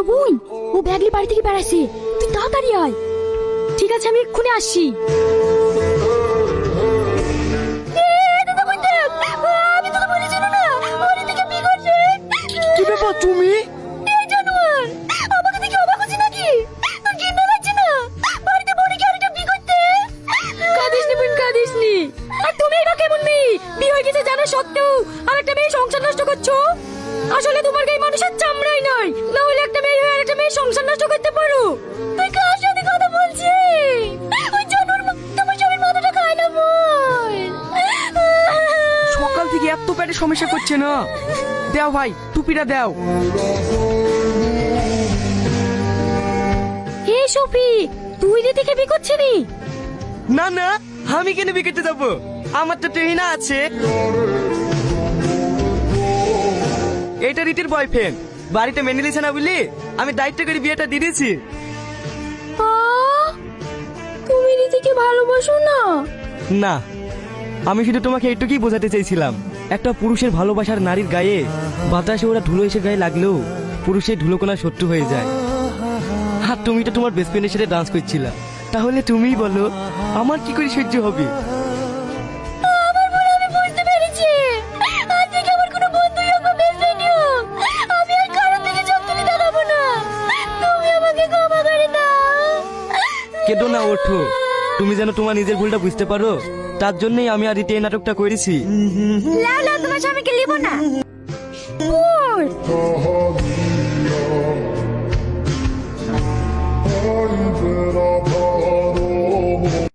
বোন, ও ব্যাগলি বাড়ি থেকে বেড়াচ্ছে, তুই তাড়াতাড়ি আয়। ঠিক আছে, আমি এক্ষুনি আসছি। কি ব্যাপার তুমি? সত্ত্বেও আরেকটা মেয়ে সংসার নষ্ট করছো। আসলে তোমার গায়ে মানুষের চামড়াই নাই, না হলে একটা মেয়ে হয়ে আরেকটা মেয়ে সংসার নষ্ট করতে পারো। তুই কার সাথে কথা বলছিস? ওই জানোয়ার তোমার স্বামীর মাথাটা খায় না বল। সকাল থেকে এত পেটে সমস্যা করছে না। দাও ভাই, টুপিটা দাও। হে সফি, তুই দিদিকে বিয়ে করছিলি? না না, আমি কেন বিকেটে যাবো? আমার তো ট্রেনা আছে। এটা রীতির বয়ফ্রেন্ড, বাড়িতে মেনে নিয়েছে না বলি আমি দায়িত্ব করে বিয়েটা দিয়ে দিয়েছি। তুমি দিদিকে ভালোবাসো না? না, আমি শুধু তোমাকে এইটুকুই বোঝাতে চাইছিলাম, একটা পুরুষের ভালোবাসার নারীর গায়ে বাতাসে ওরা ধুলো এসে গায়ে লাগলেও পুরুষের ধুলোকোনা শত্রু হয়ে যায়। আর তুমি তো তোমার বেস্ট ফ্রেন্ডের সাথে ডান্স করছিলা, তাহলে তুমিই বলো আমার কি করে সহ্য হবে? কেঁদো না, ওঠো। তুমি যেন তোমার নিজের ভুলটা বুঝতে পারো, তার জন্যই আমি আর রীতি এই নাটকটা করেছি। লাউলা তোমার স্বামীকে লিব না। Ay, pero